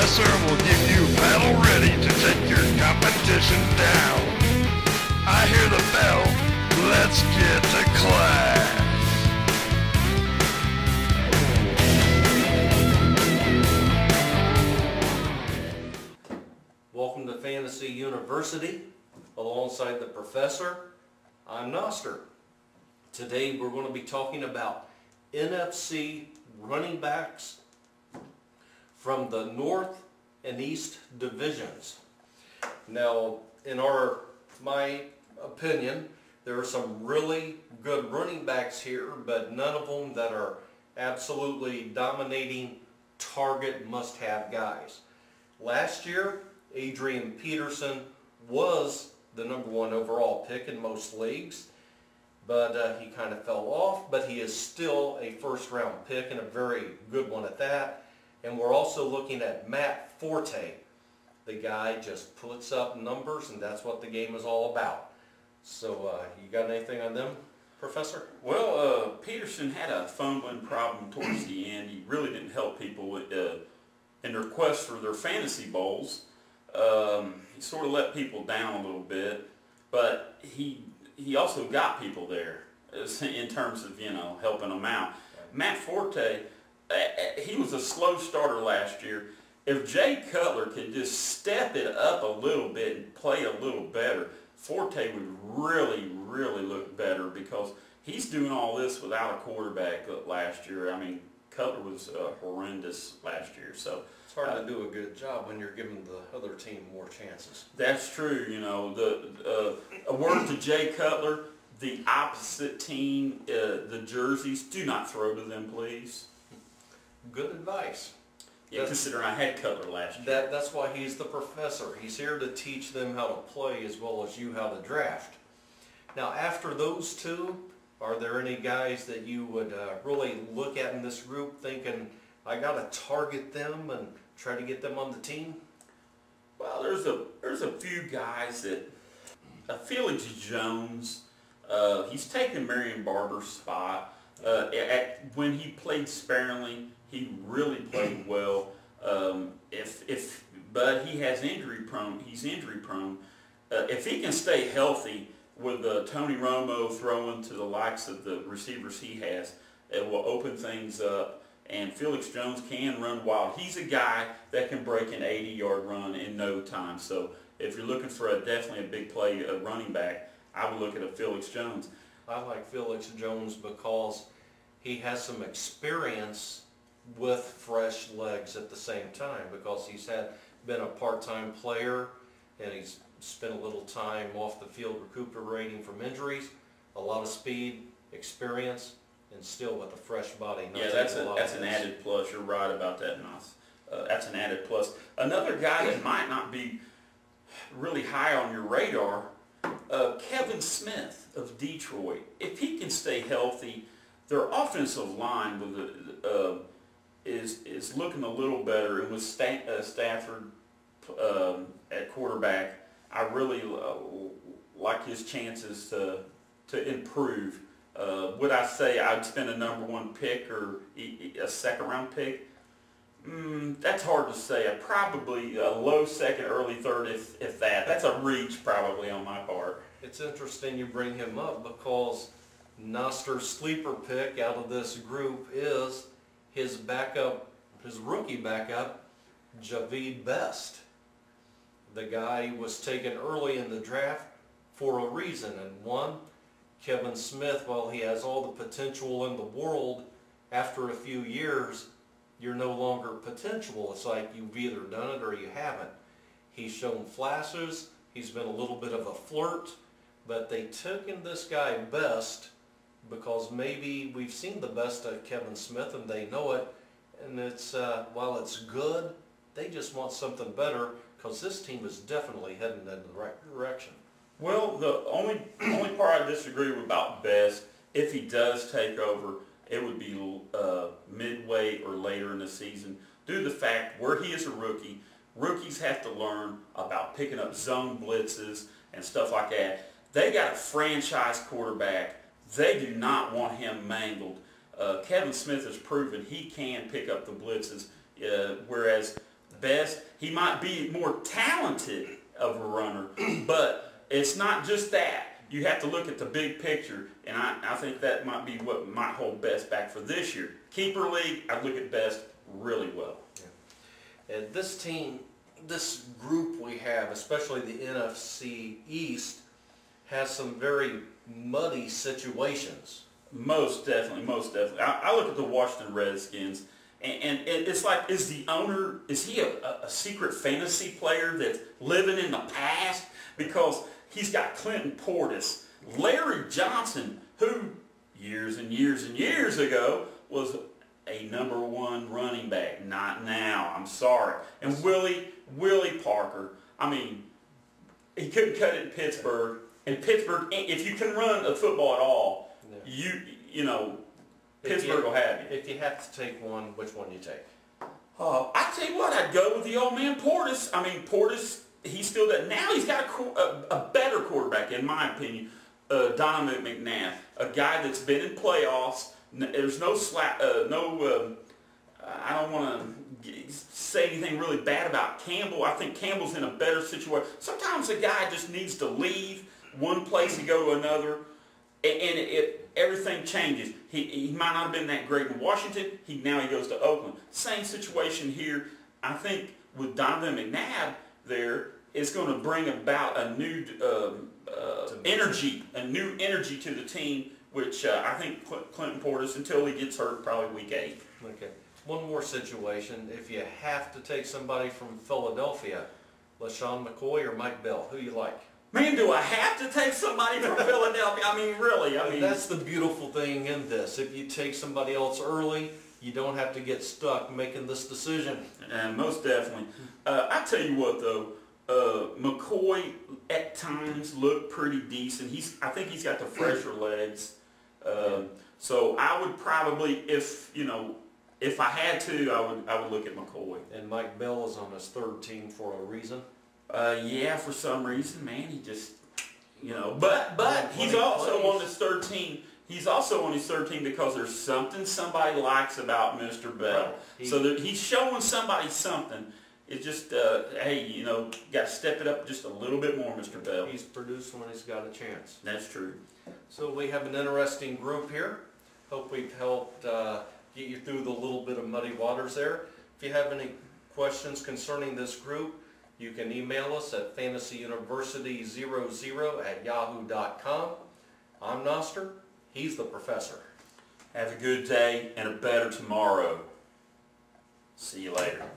professor will give you battle ready to take your competition down. I hear the bell. Let's get to class. Welcome to Fantasy University. Alongside the professor, I'm NOSTER. Today we're going to be talking about NFC running backs from the North and East divisions. Now, in my opinion, there are some really good running backs here, but none of them that are absolutely dominating target must-have guys. Last year, Adrian Peterson was the #1 overall pick in most leagues, but he kind of fell off, but he is still a first-round pick and a very good one at that. And we're also looking at Matt Forte. The guy just puts up numbers, and that's what the game is all about. So you got anything on them, Professor? Well, Peterson had a fumbling problem towards the end. He really didn't help people with, in their quest for their fantasy bowls. He sort of let people down a little bit, but he also got people there in terms of, helping them out. Matt Forte, he was a slow starter last year. If Jay Cutler could just step it up a little bit and play a little better, Forte would really, really look better, because he's doing all this without a quarterback last year. I mean, Cutler was horrendous last year, so it's hard to do a good job when you're giving the other team more chances. That's true. A word to Jay Cutler: the opposite team, the jerseys, do not throw to them, please. Good advice. Yeah, considering I had Cutler last year. That's why he's the professor. He's here to teach them how to play as well as you how to draft. Now, after those two, are there any guys that you would really look at in this group thinking, I got to target them and try to get them on the team? Well, there's a few guys that Felix Jones, he's taken Marion Barber's spot. When he played sparingly, he really played well. But he has injury prone. He's injury prone. If he can stay healthy with Tony Romo throwing to the likes of the receivers he has, it will open things up. And Felix Jones can run wild. He's a guy that can break an 80-yard run in no time. So if you're looking for definitely a big play running back, I would look at a Felix Jones. I like Felix Jones because he has some experience with fresh legs at the same time, because he's been a part-time player and he's spent a little time off the field recuperating from injuries, a lot of speed, experience, and still with a fresh body. Yeah, that's an added plus. You're right about that, Nos. That's an added plus. Another guy that might not be really high on your radar, Kevin Smith of Detroit. If he can stay healthy, their offensive line is looking a little better, and with Stafford at quarterback, I really like his chances to improve. Would I say I'd spend a #1 pick or a second-round pick? That's hard to say. Probably a low second, early third, if that. That's a reach probably on my part. It's interesting you bring him up, because Noster's sleeper pick out of this group is his rookie backup, Javid Best. The guy was taken early in the draft for a reason, and one, Kevin Smith, while he has all the potential in the world, after a few years, you're no longer potential. It's like you've either done it or you haven't. He's shown flashes. He's been a little bit of a flirt, but they took in this guy Best because maybe we've seen the best of Kevin Smith and they know it, and it's while it's good, they just want something better, because this team is definitely heading in the right direction. Well, the only part I disagree with about Best, if he does take over, it would be midway or later in the season, due to the fact where he is a rookie. Rookies have to learn about picking up zone blitzes and stuff like that. They got a franchise quarterback. They do not want him mangled. Kevin Smith has proven he can pick up the blitzes, whereas best. He might be more talented of a runner, but it's not just that. You have to look at the big picture, and I think that might be what might hold Best back for this year. Keeper league, I look at Best really well. Yeah. And this team, this group we have, especially the NFC East, has some very muddy situations. Most definitely, most definitely. I look at the Washington Redskins, and it's like, is the owner, is he a secret fantasy player that's living in the past? Because he's got Clinton Portis, Larry Johnson, who years and years and years ago was a #1 running back. Not now, I'm sorry. And Willie Parker, I mean, he couldn't cut it in Pittsburgh. In Pittsburgh, if you can run a football at all, you know, Pittsburgh will have you. If you have to take one, which one do you take? I tell you what, I'd go with the old man Portis. I mean, Portis, he's still that. Now he's got a better quarterback, in my opinion, Donovan McNabb, a guy that's been in playoffs. There's no I don't want to say anything really bad about Campbell. I think Campbell's in a better situation. Sometimes a guy just needs to leave one place and go to another, and everything changes. He might not have been that great in Washington. Now he goes to Oakland. Same situation here. I think with Donovan McNabb there, it's going to bring about a new energy to the team, which I think Clinton Portis, until he gets hurt, probably week 8. Okay. One more situation. If you have to take somebody from Philadelphia, LaShawn McCoy or Mike Bell, who you like? Man, do I have to take somebody from Philadelphia? I mean, really. I mean, that's the beautiful thing in this. If you take somebody else early, you don't have to get stuck making this decision. And most definitely. I tell you what, though, McCoy at times looked pretty decent. I think he's got the fresher legs. So I would probably, if I had to, I would look at McCoy. And Mike Bell is on his 3rd team for a reason. Yeah, for some reason, man, he just, but he's also on his 3rd team. He's also on his 3rd team because there's something somebody likes about Mr. Bell. Right. So he's showing somebody something. It's just, hey, got to step it up just a little bit more, Mr. Bell. He's produced when he's got a chance. That's true. So we have an interesting group here. Hope we've helped get you through the little bit of muddy waters there. If you have any questions concerning this group, you can email us at fantasyuniversity00@yahoo.com. I'm Noster. He's the professor. Have a good day and a better tomorrow. See you later.